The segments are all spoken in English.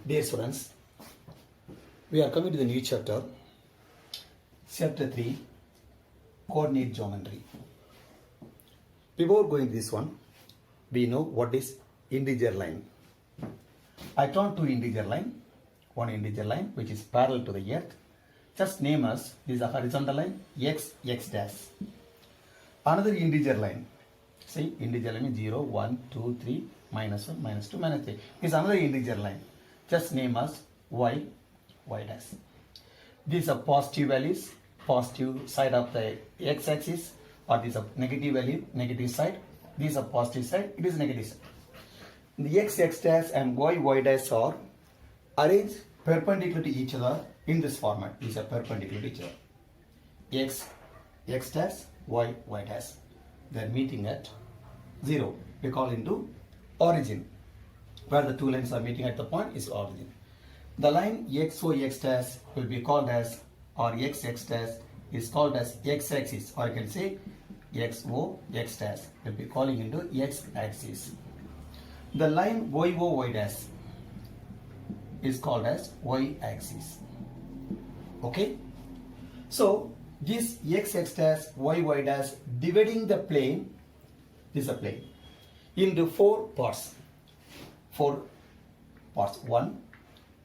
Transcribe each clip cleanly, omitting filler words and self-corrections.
Dear students, we are coming to the new chapter, chapter 3, coordinate geometry. Before going to this one, we know what is integer line. I drawn two integer line, one integer line which is parallel to the earth. Just name as this is a horizontal line, x dash. Another integer line, see integer line is 0, 1, 2, 3, minus 1, minus 2, minus 3. This is another integer line. Just name as y dash. These are positive values, positive side of the x-axis, or these are negative value, negative side. These are positive side, it is negative side. The x dash and y dash are arranged perpendicular to each other in this format. These are perpendicular to each other. X dash, y dash. They are meeting at 0. We call into origin. Where the two lines are meeting at the point is origin. The line x dash will be called as, or x dash is called as x-axis, or you can say x dash will be calling into x-axis. The line y dash is called as y-axis. Okay? So, this x dash, y dash dividing the plane, this is a plane, into four parts. 1,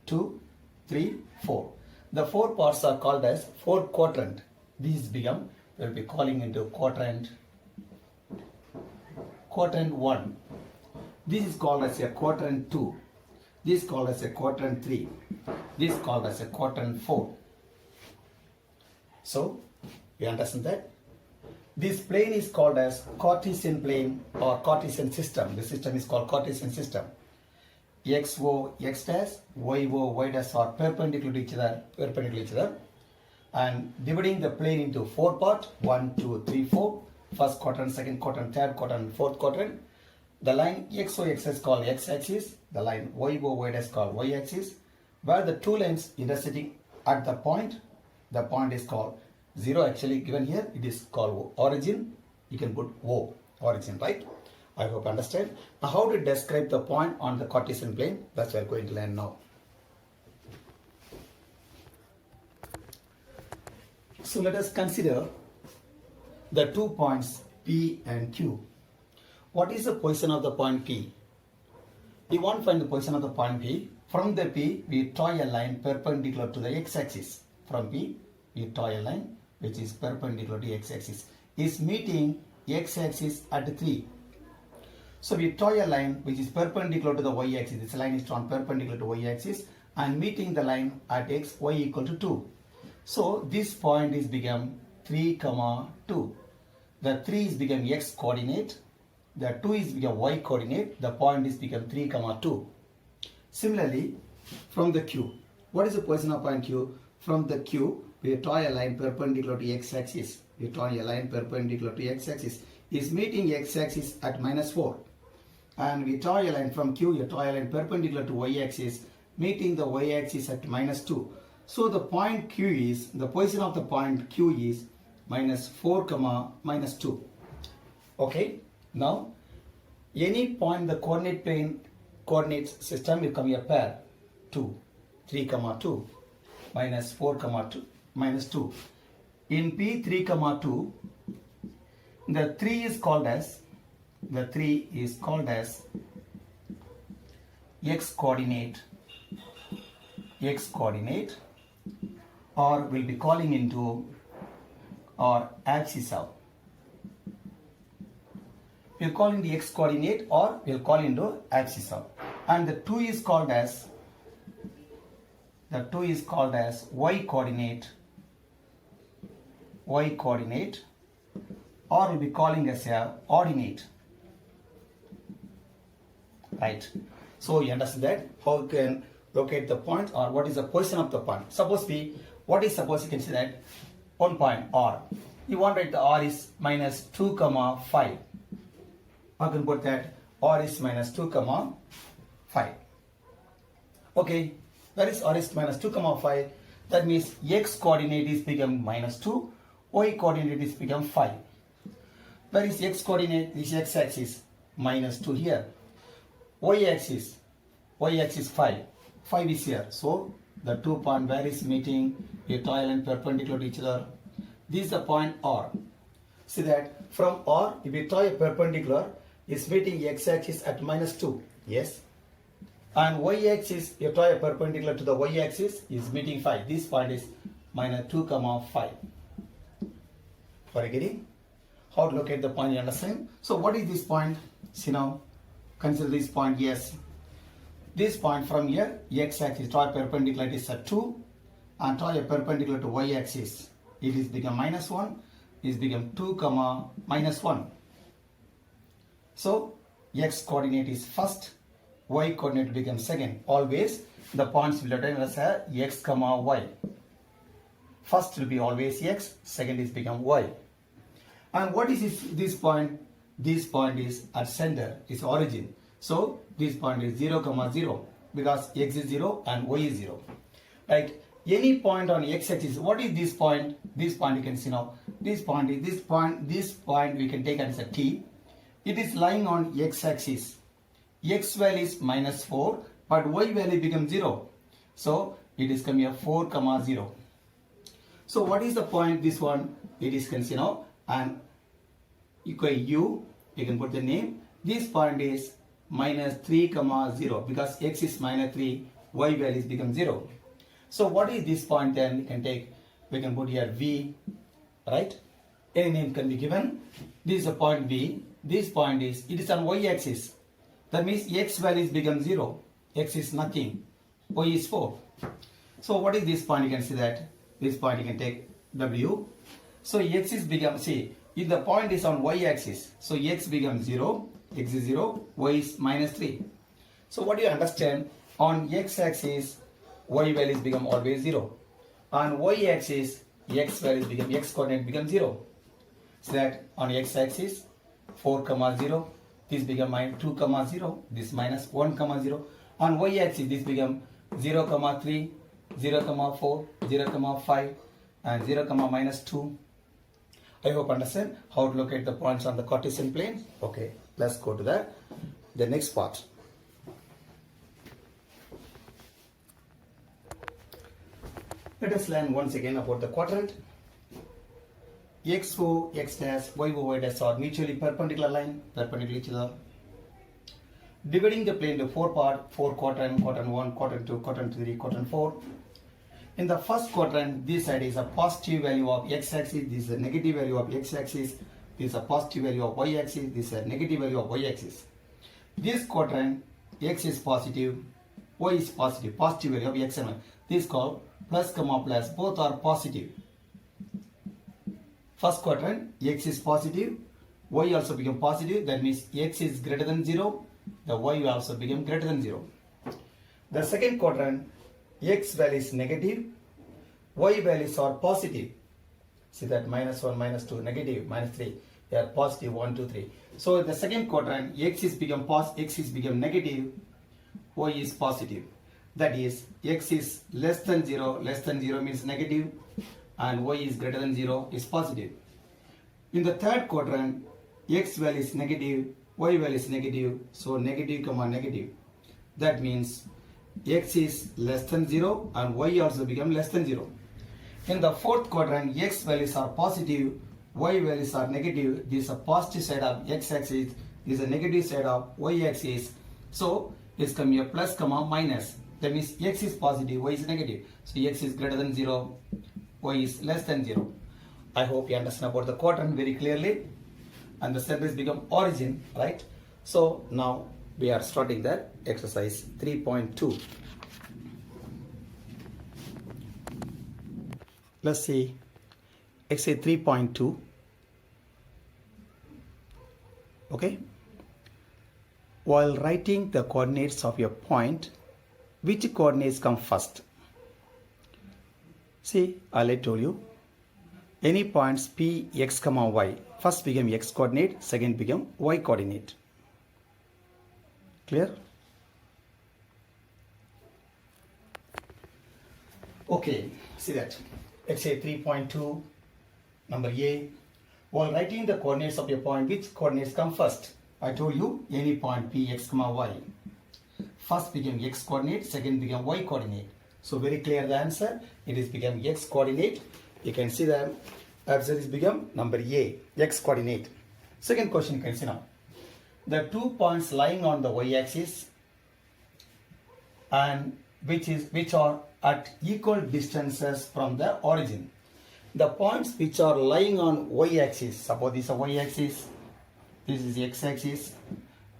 2, 3, 4. The four parts are called as four quadrant. These become, we will be calling into quadrant 1. This is called as a quadrant 2. This is called as a quadrant 3. This is called as a quadrant 4. So, you understand that? This plane is called as Cartesian plane or Cartesian system. The system is called Cartesian system. X dash, y dash are perpendicular to each other, and dividing the plane into four parts, 1, 2, 3, 4, first quadrant, second quadrant, third quadrant, fourth quadrant. The line x is called x-axis, the line y dash called y-axis, where the two lines intersecting at the point is called 0. Actually given here, it is called origin. You can put O, origin, right? I hope you understand. Now how to describe the point on the Cartesian plane, that's what we are going to learn now. So let us consider the 2 points P and Q. What is the position of the point P? We want to find the position of the point P. From the P, we draw a line perpendicular to the x-axis. From P, we draw a line which is perpendicular to x-axis. Is meeting x-axis at 3. So we draw a line which is perpendicular to the y-axis. This line is drawn perpendicular to y-axis and meeting the line at x, y equal to 2. So this point is become 3, 2. The 3 is become x coordinate. The 2 is become y coordinate. The point is become 3, 2. Similarly, from the Q. What is the position of point Q? From the Q, we draw a line perpendicular to x-axis. We draw a line perpendicular to x-axis. Is meeting x-axis at -4. And we draw a line from Q, you draw a line perpendicular to y-axis, meeting the y-axis at -2. So the point Q is, the position of the point Q is -4, -2. Okay, now any point the coordinate plane, coordinates system will come a pair 2, 3, 2, -4, 2, -2. In P 3, 2, the 3 is called as x coordinate, or we'll be calling into or axis of. We'll call in the x coordinate or we'll call into axis of. And the 2 is called as y coordinate, or we'll be calling as a ordinate. Right. So you understand that how you can locate the point or what is the position of the point. Suppose you can see that one point R. You want to write the R is -2, 5. I can put that R is -2, 5. Okay. That is R is -2, 5. That means x coordinate is become -2, y coordinate is become 5. Where is x coordinate? This x-axis -2 here. Y-axis 5. 5 is here. So the 2 point where is meeting a trial and perpendicular to each other. This is the point R. See that from R, if we draw a perpendicular, is meeting x-axis at -2. Yes. And y-axis, you draw a perpendicular to the y-axis, is meeting 5. This point is -2, 5. For getting how to locate the point, you understand? So what is this point? See now, consider this point. Yes. This point from here, x-axis, draw a perpendicular, it is at 2, and draw a perpendicular to y-axis. It is become -1, is become 2, -1. So x coordinate is first, y coordinate becomes second. Always the points will return as x, y. First will be always x, second is become y. And what is this point? This point is at center, is origin. So this point is 0, 0 because x is 0 and y is 0. Right? Any point on x-axis. What is this point? This point you can see now. This point is this point. This point we can take as a t. It is lying on x-axis. X value is -4, but y value becomes 0. So it is coming here 4, 0. So what is the point? This one it is considered now, and equal u. You can put the name. This point is -3, 0 because x is -3, y value is become 0. So what is this point then? We can take, we can put here V, right? Any name can be given. This is a point V. This point is, it is on y-axis. That means x values become 0. X is nothing. Y is 4. So what is this point? You can see that. This point you can take W. So x is become, see, if the point is on y-axis, so x becomes 0, x is 0, y is -3. So what do you understand? On x-axis, y values become always 0. On y-axis, x values become, x coordinate becomes 0. So that on x-axis, 4, 0, this become -2, 0, this -1, 0. On y-axis, this become 0, 3, 0, 4, 0, 5, and 0, -2. I hope you understand how to locate the points on the Cartesian plane. Okay, let's go to the next part. Let us learn once again about the quadrant. X-O, x dash, y-O, y dash are mutually perpendicular line, perpendicular to each other. Dividing the plane into 4 parts, 4 quadrant, quadrant 1, quadrant 2, quadrant 3, quadrant 4. In the first quadrant, this side is a positive value of x-axis, this is a negative value of x-axis, this is a positive value of y-axis, this is a negative value of y-axis. This quadrant, x is positive, y is positive, positive value of x and y. This is called plus, plus, both are positive. First quadrant, x is positive, y also become positive, that means x is greater than 0, the y will also become greater than 0. The second quadrant, x value is negative, y values are positive. See that -1, -2, negative, -3, they are positive 1, 2, 3. So the second quadrant, x is become negative, y is positive. That is, x is less than 0 means negative, and y is greater than 0 is positive. In the third quadrant, x value is negative, y value is negative, so negative, negative. That means x is less than 0 and y also become less than 0. In the fourth quadrant, x values are positive, y values are negative. This is a positive side of x-axis, this is a negative side of y-axis. So it's coming here plus, minus. That means x is positive, y is negative. So x is greater than 0, y is less than 0. I hope you understand about the quadrant very clearly. And the surface become origin, right? So now we are starting that exercise 3.2. Let's see exercise 3.2. Okay. While writing the coordinates of your point, which coordinates come first? See, I told you, any points P, x, y, first become x coordinate, second become y coordinate. Clear? Okay, see that. Exercise 3.2, number A. While writing the coordinates of your point, which coordinates come first? I told you, any point P, x, y. First became x coordinate, second became y coordinate. So very clear the answer. It is become x coordinate. You can see the answer is become number A, x coordinate. Second question you can see now. The 2 points lying on the y-axis and which are at equal distances from the origin. The points which are lying on y-axis, suppose this is a y-axis, this is x-axis,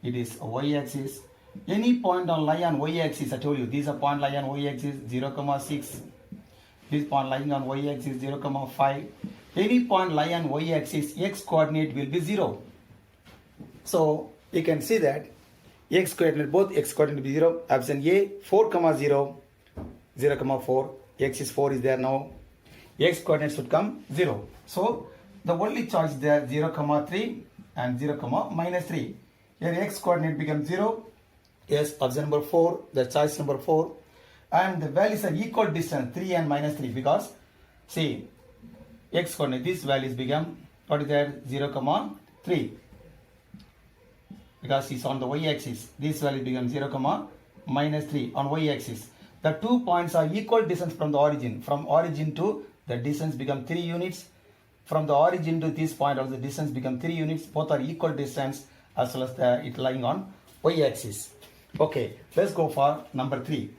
it is a y-axis. Any point on lie on y-axis, I told you, this is a point lying on y-axis 0, 6. This point lying on y-axis 0, 5. Any point lying on y-axis, x coordinate will be 0. So you can see that x coordinate, both x coordinate will be 0. Option A, 4, 0, 0, 4. X is 4 is there now. X coordinate should come 0. So the only choice there 0, 3 and 0, -3. Here x coordinate becomes 0. Yes, option number 4, the choice number 4. And the values are equal distance 3 and -3 because see x coordinate, this values become, what is that, 0, 3. Because it's on the y-axis. This value becomes 0, -3 on y-axis. The 2 points are equal distance from the origin. From origin to the distance become 3 units. From the origin to this point also the distance become 3 units. Both are equal distance as well as it lying on y-axis. Okay, let's go for number 3.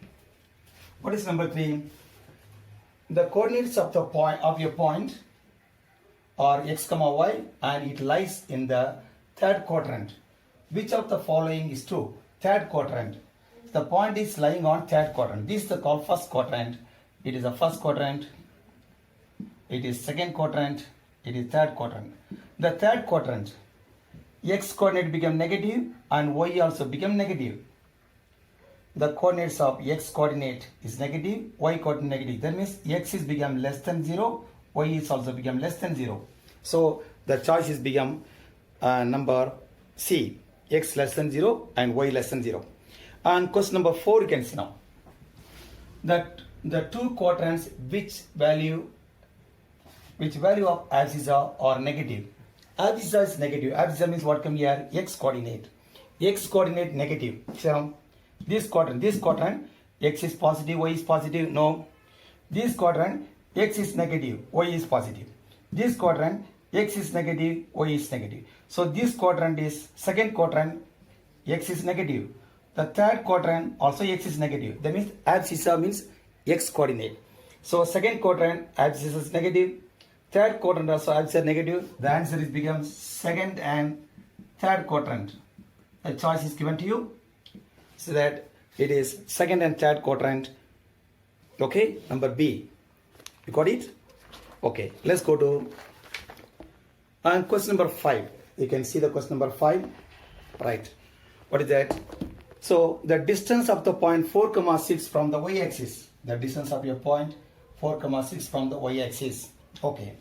What is number 3? The coordinates of the point of your point are x, y and it lies in the third quadrant. Which of the following is true? Third quadrant. The point is lying on third quadrant. This is called first quadrant. It is the first quadrant. It is second quadrant. It is third quadrant. The third quadrant, x coordinate become negative and y also become negative. The coordinates of x coordinate is negative, y coordinate negative. That means x is become less than 0, y is also become less than 0. So the choice is become number C, x less than 0 and y less than 0. And question number 4 you can see now. That the two quadrants which value of abscissa are negative. Abscissa is negative. Abscissa means what come here? X coordinate. X coordinate negative. So this quadrant, x is positive, y is positive. No. This quadrant, x is negative, y is positive. This quadrant, x is negative, y is negative. So this quadrant is second quadrant, x is negative. The third quadrant also x is negative. That means abscissa means x coordinate. So second quadrant abscissa is negative. Third quadrant also abscissa negative. The answer is becomes second and third quadrant. The choice is given to you. So that it is second and third quadrant. Okay, number B. You got it? Okay, let's go to question number 5. You can see the question number 5. Right. What is that? So the distance of the point 4, 6 from the y-axis. The distance of your point 4, 6 from the y-axis. Okay.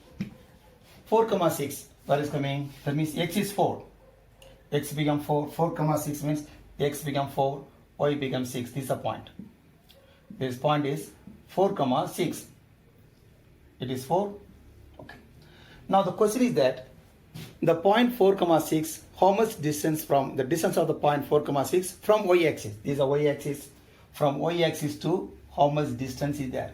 4, 6. Where is coming? That means x is 4. X become 4. 4, 6 means x become 4. Y becomes 6. This is a point. This point is 4, 6. It is 4. Okay. Now the question is that the point 4, 6, how much distance from the distance of the point 4, 6 from y-axis? This is a y-axis. From y-axis to how much distance is there?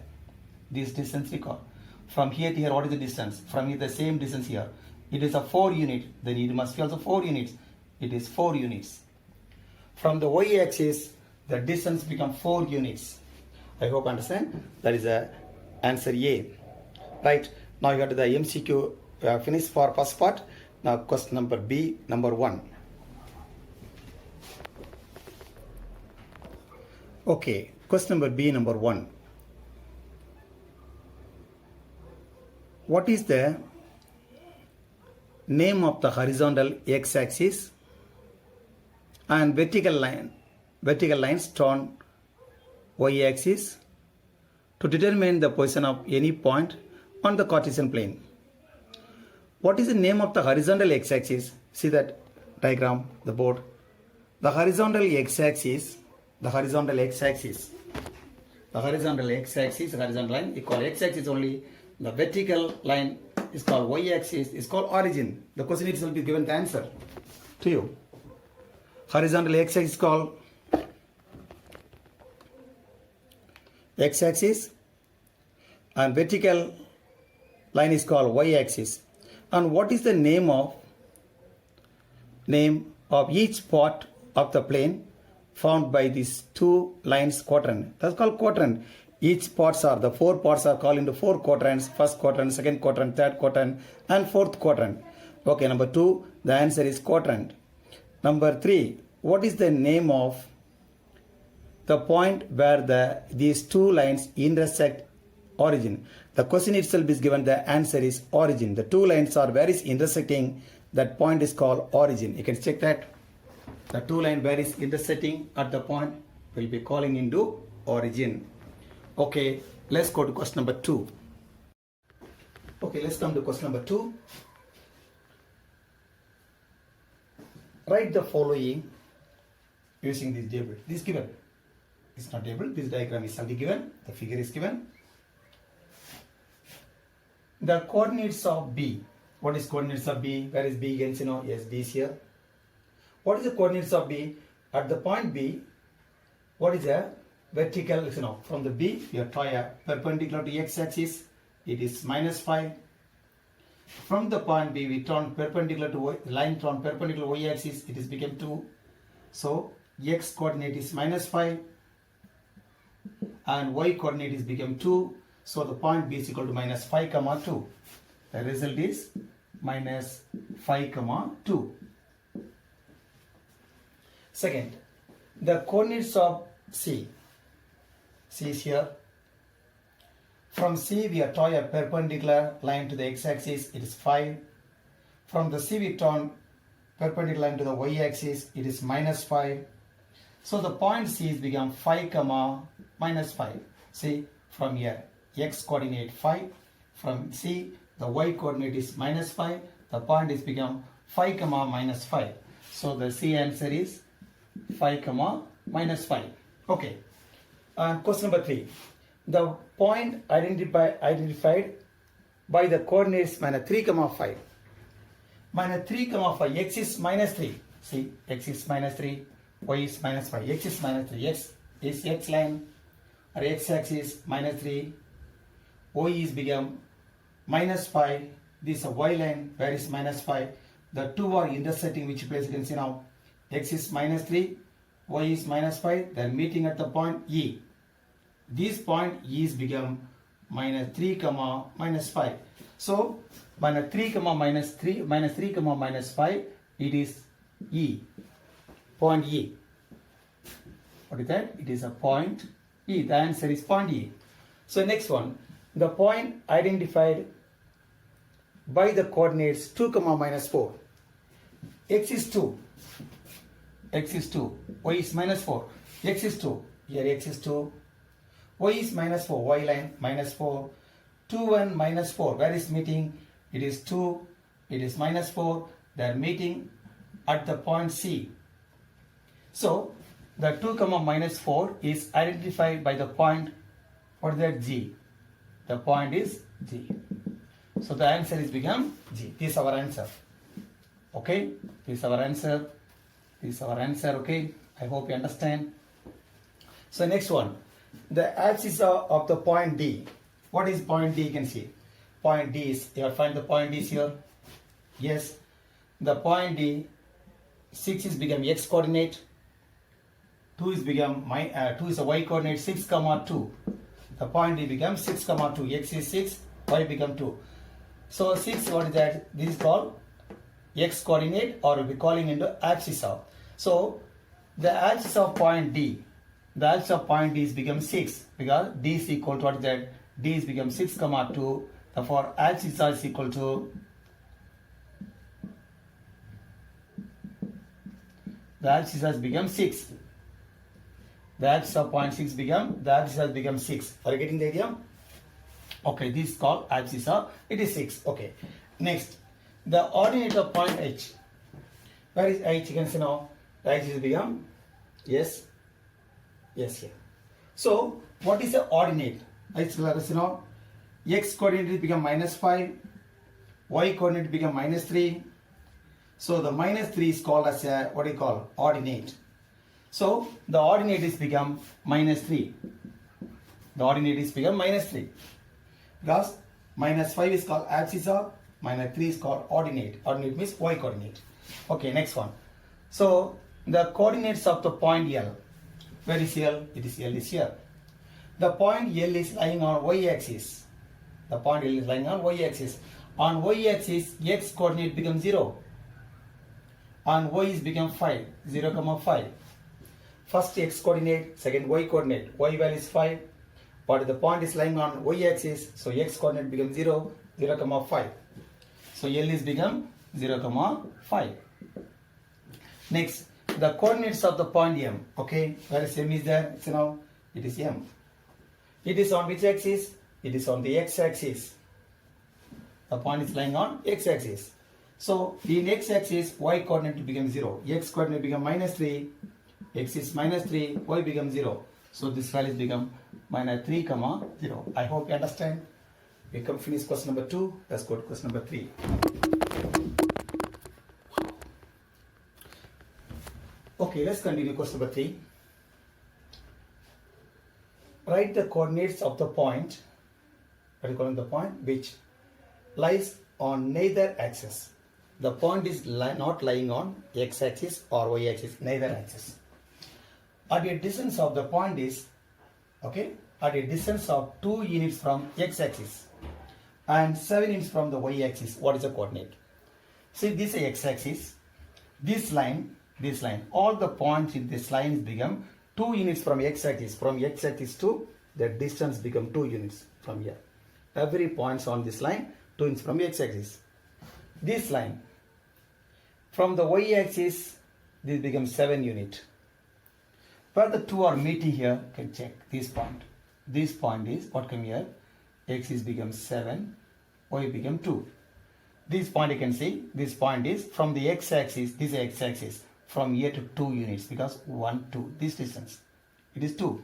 This distance recall. From here to here, what is the distance? From here, the same distance here. It is a 4 unit. Then it must be also 4 units. It is 4 units. From the y-axis, the distance becomes 4 units. I hope you understand. That is the answer A. Right. Now you got to the MCQ finished for first part. Now question number B, number 1. Okay, question number B, number 1. What is the name of the horizontal x-axis and vertical lines drawn y-axis to determine the position of any point on the Cartesian plane? What is the name of the horizontal x-axis? See that diagram, the board. The horizontal x-axis, the horizontal line, we call x-axis only. The vertical line is called y-axis, is called origin. The question itself will be given the answer to you. Horizontal x-axis is called x-axis, and vertical line is called y-axis. And what is the name of each part of the plane formed by these two lines? Quadrant. That's called quadrant. Each parts are, the four parts are called into four quadrants: first quadrant, second quadrant, third quadrant, and fourth quadrant. Okay, number 2, the answer is quadrant. Number 3, what is the name of the point where these two lines intersect? Origin. The question itself is given, the answer is origin. The two lines are where is intersecting, that point is called origin. You can check that. The two line where is intersecting at the point will be calling into origin. Okay, let's go to question number 2. Okay, let's come to question number 2. Write the following using this table. This is given. It's not table. This diagram is already given. The figure is given. The coordinates of B. What is coordinates of B? Where is B against, yes, B is here. What is the coordinates of B? At the point B, what is the vertical, from the B, you draw a perpendicular to x-axis, it is -5. From the point B, we turn perpendicular to line turn perpendicular to y-axis, it is become 2. So, x coordinate is -5 and y coordinate is become 2. So, the point B is equal to -5, 2. The result is -5, 2. Second, the coordinates of C. C is here. From C, we draw a perpendicular line to the x-axis, it is 5. From the C, we turn perpendicular line to the y-axis, it is -5. So the point C is become 5, -5. See, from here, x coordinate 5. From C, the y coordinate is -5. The point is become 5, -5. So the C answer is 5, -5. Okay. Question number 3. The point identified by the coordinates -3, 5. -3, 5. X is -3. See, x is -3. Y is -5. X is -3. X is x line or x-axis -3. Y is become -5. This is a y line where is -5. The two are intersecting, which place you can see now. X is -3. Y is -5. They are meeting at the point E. This point E is become -3, -5. So -3, -5, it is E. Point E. What is that? It is a point E. The answer is point E. So next one, the point identified by the coordinates 2, -4. X is 2. X is 2. Y is -4. X is 2. Here x is 2. Y is -4. Y line -4. 2 and -4. Where is meeting? It is 2. It is -4. They are meeting at the point C. So the 2, -4 is identified by the point, what is that? G. The point is G. So the answer is become G. This is our answer. Okay? This is our answer. This is our answer. Okay? I hope you understand. So next one. The axis of the point D. What is point D? You can see. Point D is, you find the point D is here. Yes. The point D, 6 is become x coordinate. 2 is become 2 is a y coordinate, 6, 2. The point D becomes 6, 2. X is 6, y become 2. So 6, what is that? This is called x coordinate, or we'll be calling into axis of. So the axis of point D, the axis of point D is become 6, because D is equal to, what is that? D is become 6, 2. Therefore axis is equal to, the axis has become 6. The axis of point 6 become, the axis has become 6. Are you getting the idea? Okay, this is called axis of, it is 6. Okay. Next, the ordinate of point H. Where is H? You can see now, the axis has become, yes, yes, here. So, what is the ordinate? H, x coordinate become -5, y coordinate become -3. So, the -3 is called as a, what do you call? Ordinate. So, the ordinate is become -3. The ordinate is become minus 3. Because minus 5 is called abscissa, minus 3 is called ordinate. Ordinate means y coordinate. Okay, next one. So the coordinates of the point L. Where is L? It is L is here. The point L is lying on y-axis. The point L is lying on y-axis. On y-axis, x coordinate becomes 0. On y is become 5, 0, 5. First x coordinate, second y coordinate. Y value is 5, but the point is lying on y-axis, so x coordinate becomes 0, 0, 5. So L is become 0, 5. Next, the coordinates of the point M. Okay, where is M is there? So now it is M. It is on which axis? It is on the x-axis. The point is lying on x-axis. So in x-axis, y coordinate becomes 0. X coordinate becomes minus 3. X is minus 3. Y becomes 0. So this value become minus 3, 0. I hope you understand. We come finish question number 2. Let's go to question number 3. Okay, let's continue question number 3. Write the coordinates of the point, what is called the point, which lies on neither axis. The point is not lying on x-axis or y-axis, neither axis. At a distance of the point is, okay, at a distance of 2 units from x-axis and 7 units from the y-axis, what is the coordinate? See, this is x-axis, this line, all the points in this line become 2 units from x-axis. From x-axis to the distance become 2 units from here. Every point on this line, 2 units from x-axis. This line, from the y-axis, this becomes 7 units. Where the two are meeting here, you can check this point. This point is, what come here? X is becomes 7, y become 2. This point you can see, this point is from the x-axis, this is x-axis, from here to 2 units, because 1, 2, this distance, it is 2.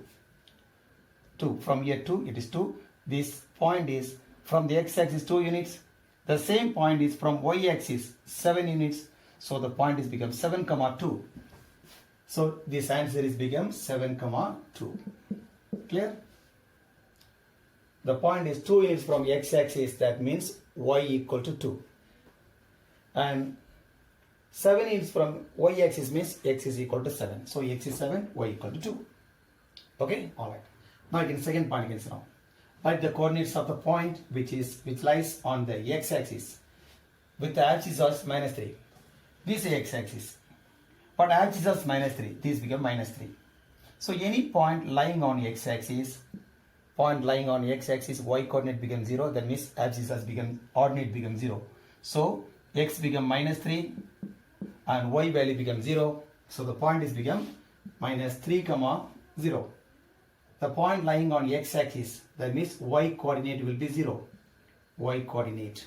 2, from here to, it is 2. This point is from the x-axis 2 units. The same point is from y-axis 7 units. So the point is become 7, 2. So this answer is become 7, 2. Clear? The point is 2 units from x-axis, that means y equal to 2. And 7 units from y-axis means x is equal to 7. So x is 7, y equal to 2. Okay, alright. Now again, second point again now. Write the coordinates of the point which lies on the x-axis with the abscissa minus 3. This is x-axis. But abscissa minus 3. This become minus 3. So any point lying on x-axis, y coordinate becomes 0. That means abscissa become ordinate becomes 0. So x become minus 3 and y value becomes 0. So the point is become minus 3, 0. The point lying on x-axis, that means y coordinate will be 0. Y coordinate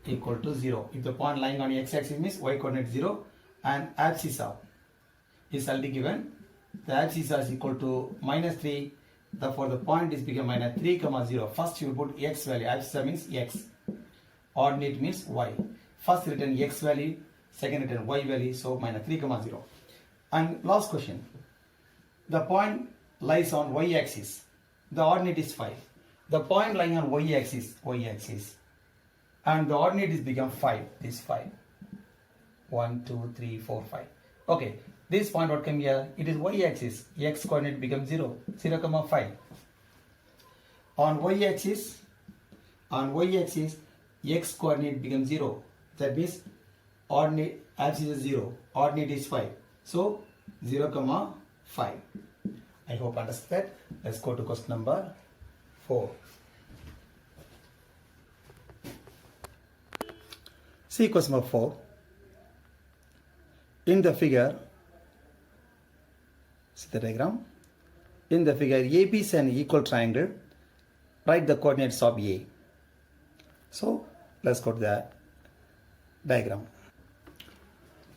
equal to 0. If the point lying on x-axis means y coordinate 0 and abscissa is already given. The abscissa is equal to minus 3. Therefore the point is become minus 3, 0. First you put x value. Abscissa means x. Ordinate means y. First written x value, second written y value. So minus 3, 0. And last question. The point lies on y-axis. The ordinate is 5. The point lying on y-axis. And the ordinate is become 5. This 5. 1, 2, 3, 4, 5. Okay. This point what come here? It is y-axis. X coordinate becomes 0. 0, 5. On y-axis, x coordinate becomes 0. That means ordinate abscissa is 0. Ordinate is 5. So 0, 5. I hope you understand that. Let's go to question number 4. See question number 4. In the figure, see the diagram. In the figure, AB is an equal triangle. Write the coordinates of A. So let's go to the diagram.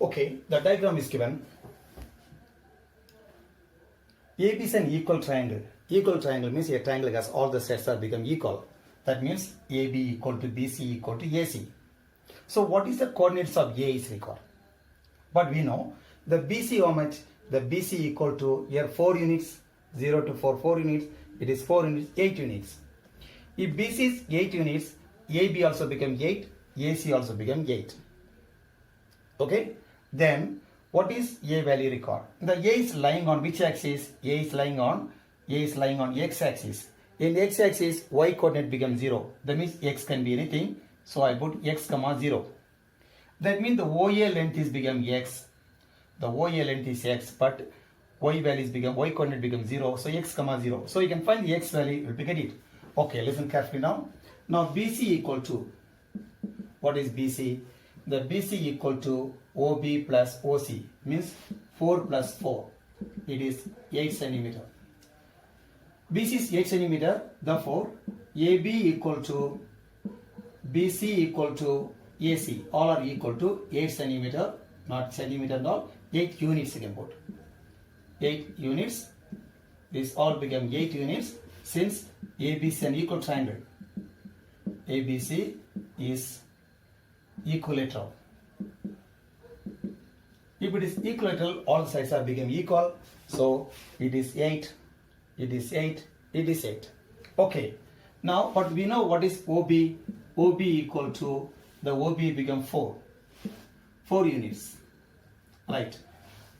Okay, the diagram is given. AB is an equal triangle. Equal triangle means a triangle has all the sides are become equal. That means AB equal to BC equal to AC. So what is the coordinates of A is required? But we know the BC how much? the BC equal to here 4 units, 0 to 4 units, it is 4 units, 8 units. If BC is 8 units, AB also become 8, AC also become 8. Okay, then what is A value record? The A is lying on which axis? A is lying on X axis. In X axis, Y coordinate becomes 0. That means X can be anything. So I put X comma 0. That means the OA length is become X. The OA length is X, but Y coordinate becomes 0. So X comma 0. So you can find the X value, you'll get it. Okay, listen carefully now. Now BC equal to, what is BC? The BC equal to OB plus OC, means 4 plus 4. It is 8 centimeter. BC is 8 centimeter. Therefore, AB equal to BC equal to AC. All are equal to 8 centimeter, not centimeter, no, 8 units you can put. 8 units. This all become 8 units since ABC is an equal triangle. ABC is equilateral. If it is equilateral, all sides are become equal. So it is 8, it is 8, it is 8. Okay. Now, but we know what is OB. OB equal to, the OB become 4. 4 units. Right.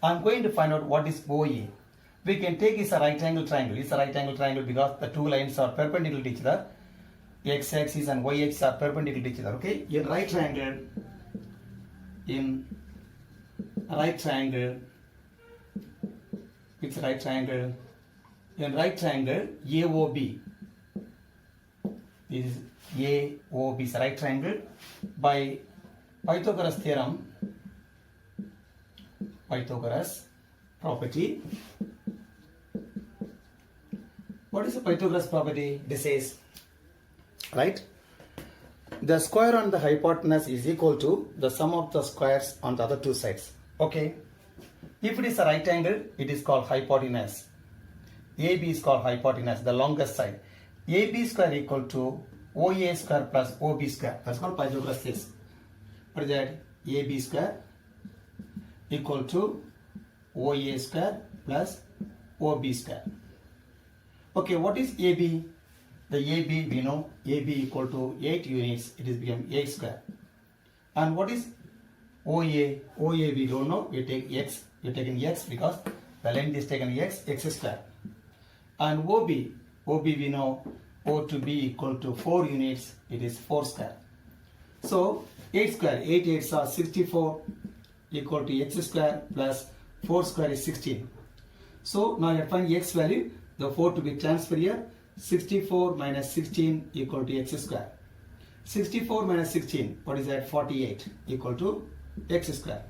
I'm going to find out what is OA. We can take this a right angle triangle. It's a right angle triangle because the two lines are perpendicular to each other. X axis and Y axis are perpendicular to each other. Okay. In right triangle, it's a right triangle. In right triangle, AOB. This is AOB is a right triangle. By Pythagoras theorem, Pythagoras property. What is the Pythagoras property? This is, right? The square on the hypotenuse is equal to the sum of the squares on the other two sides. Okay. If it is a right angle, it is called hypotenuse. AB is called hypotenuse, the longest side. AB square equal to OA square plus OB square. That's called Pythagoras theorem. What is that? AB square equal to OA square plus OB square. Okay, what is AB? The AB, we know AB equal to 8 units, it is become 8 square. And what is OA? OA we don't know, we take X, we taken X because the length is taken X square. And OB we know O to be equal to 4 units, it is 4 square. So 8 square, 8 8s are 64 equal to X square plus 4 square is 16. So now you find X value, the 4 to be transferred here. 64 minus 16 equal to X square. 64 minus 16, what is that? 48 equal to X square.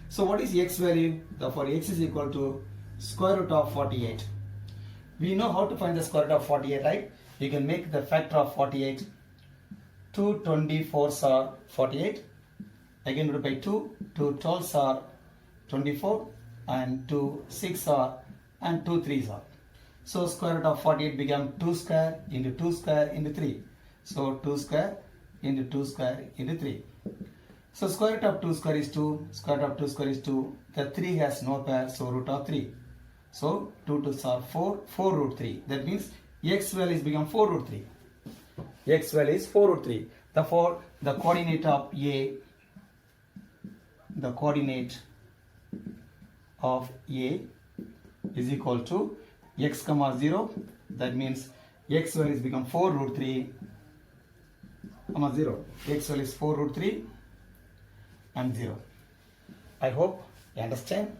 So what is X value? Therefore X is equal to square root of 48. We know how to find the square root of 48, right? You can make the factor of 48. 2 24s are 48. Again root by 2. 2 12s are 24. And 2 6 are and 2 3s are. So square root of 48 become 2 square into 2 square into 3. So 2 square into 2 square into 3. So square root of 2 square is 2. Square root of 2 square is 2. The 3 has no pair, so root of 3. So 2 2s are 4. 4 root 3. That means X value is become 4 root 3. X value is 4 root 3. Therefore, the coordinate of A, the coordinate of A is equal to X comma 0. That means X value is become 4 root 3 comma 0. X value is 4 root 3 and 0. I hope you understand.